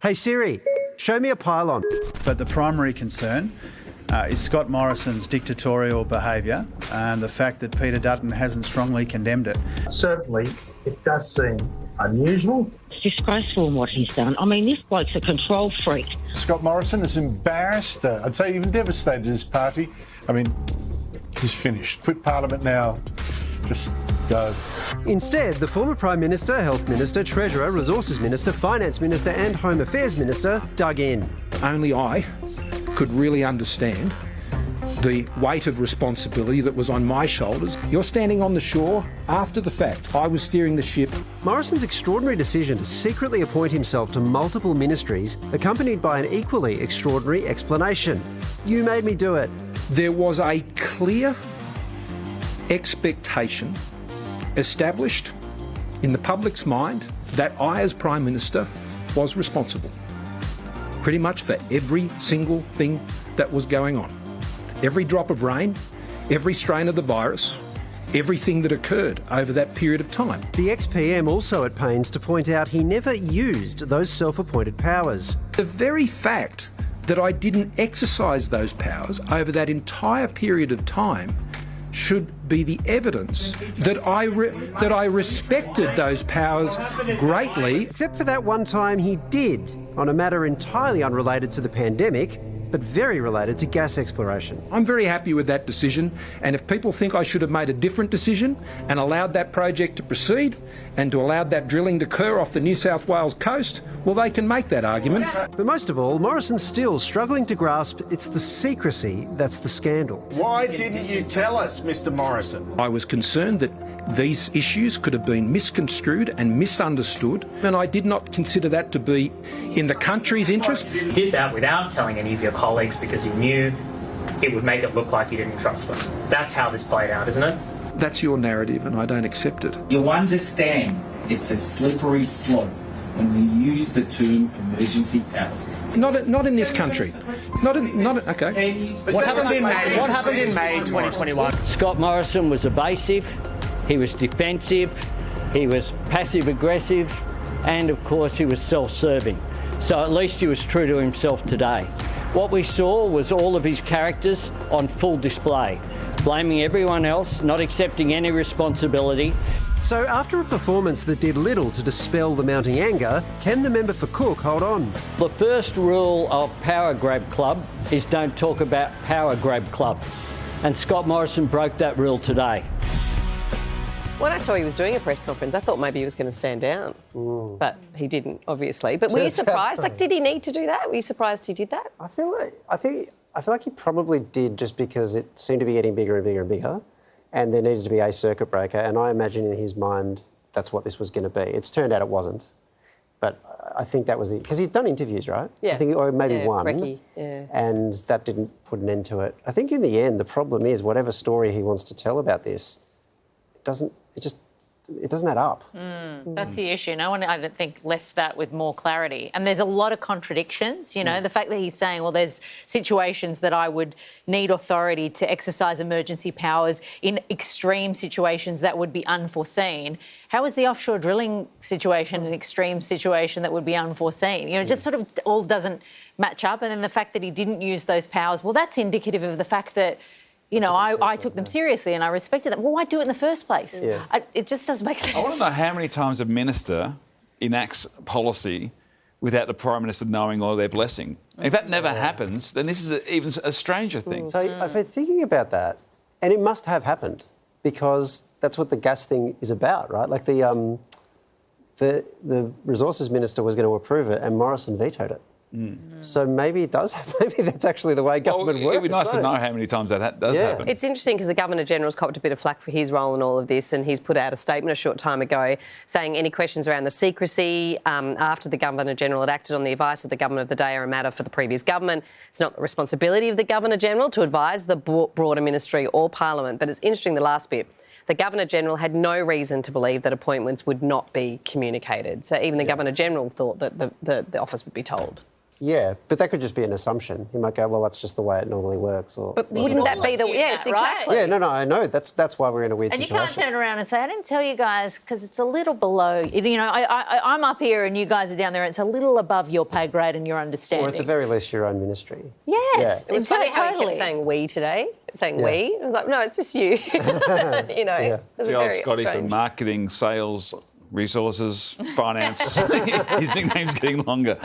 Hey Siri, show me a pylon. But the primary concern is Scott Morrison's dictatorial behaviour and the fact that Peter Dutton hasn't strongly condemned it. Certainly, it does seem unusual. It's disgraceful what he's done. I mean, this bloke's a control freak. Scott Morrison is embarrassed, I'd say even devastated his party. I mean, he's finished. Quit Parliament now. Just go. Instead, the former Prime Minister, Health Minister, Treasurer, Resources Minister, Finance Minister and Home Affairs Minister dug in. Only I could really understand the weight of responsibility that was on my shoulders. You're standing on the shore after the fact. I was steering the ship. Morrison's extraordinary decision to secretly appoint himself to multiple ministries, accompanied by an equally extraordinary explanation. You made me do it. There was a clear expectation established in the public's mind that I, as Prime Minister, was responsible pretty much for every single thing that was going on. Every drop of rain, every strain of the virus, everything that occurred over that period of time. The ex-PM also at pains to point out he never used those self-appointed powers. The very fact that I didn't exercise those powers over that entire period of time should be the evidence that I respected those powers greatly. Except for that one time he did, on a matter entirely unrelated to the pandemic, but very related to gas exploration. I'm very happy with that decision, and if people think I should have made a different decision and allowed that project to proceed and to allow that drilling to occur off the New South Wales coast, well, they can make that argument. But most of all, Morrison's still struggling to grasp it's the secrecy that's the scandal. Why didn't you tell us, Mr. Morrison? I was concerned that these issues could have been misconstrued and misunderstood, and I did not consider that to be in the country's interest. You did that without telling any of your colleagues because you knew it would make it look like you didn't trust them. That's how this played out, isn't it? That's your narrative, and I don't accept it. You understand it's a slippery slope when you use the term emergency powers. Not in this country. Okay. What happened in May 2021? Scott Morrison was evasive, he was defensive, he was passive-aggressive, and of course he was self-serving. So at least he was true to himself today. What we saw was all of his characters on full display, blaming everyone else, not accepting any responsibility. So after a performance that did little to dispel the mounting anger, can the member for Cook hold on? The first rule of Power Grab Club is don't talk about Power Grab Club. And Scott Morrison broke that rule today. When I saw he was doing a press conference, I thought maybe he was going to stand down. But he didn't, obviously. But were you surprised? Like, did he need to do that? Were you surprised he did that? I feel like he probably did, just because it seemed to be getting bigger and bigger and bigger, and there needed to be a circuit breaker. And I imagine in his mind that's what this was going to be. It's turned out it wasn't. But I think that was it. Because he'd done interviews, right? Yeah. I think, or maybe one. Recce, yeah. And that didn't put an end to it. I think in the end, the problem is whatever story he wants to tell about this, it doesn't add up. That's the issue. No one, I don't think, left that with more clarity. And there's a lot of contradictions, you know, the fact that he's saying, well, there's situations that I would need authority to exercise emergency powers in extreme situations that would be unforeseen. How is the offshore drilling situation an extreme situation that would be unforeseen? You know, it just sort of all doesn't match up. And then the fact that he didn't use those powers, well, that's indicative of the fact that, you know, I took them seriously and I respected them. Well, why do it in the first place? Yeah. It just doesn't make sense. I want to know how many times a minister enacts policy without the Prime Minister knowing or their blessing. If that never happens, then this is even a stranger thing. So I've been thinking about that, and it must have happened, because that's what the gas thing is about, right? Like the Resources Minister was going to approve it and Morrison vetoed it. So maybe it does. Maybe that's actually the way government works. It'd be nice to know how many times that does happen. It's interesting because the Governor-General's copped a bit of flack for his role in all of this, and he's put out a statement a short time ago saying any questions around the secrecy after the Governor-General had acted on the advice of the Government of the day are a matter for the previous government. It's not the responsibility of the Governor-General to advise the broader ministry or Parliament. But it's interesting, the last bit. The Governor-General had no reason to believe that appointments would not be communicated. So even the Governor-General thought that the office would be told. Yeah, but that could just be an assumption. He might go, well, that's just the way it normally works. Or But wouldn't that be the... Yes, exactly. Yeah, no, I know. That's why we're in a weird And you situation. can't turn around and say, I didn't tell you guys because it's a little below. You know, I'm up here and you guys are down there and it's a little above your pay grade and your understanding. Or at the very least, your own ministry. Yes. It was funny how he kept saying we today, we. I was like, no, it's just you. You know, it was The old very Scotty strange. from marketing, sales, resources, finance. His nickname's getting longer.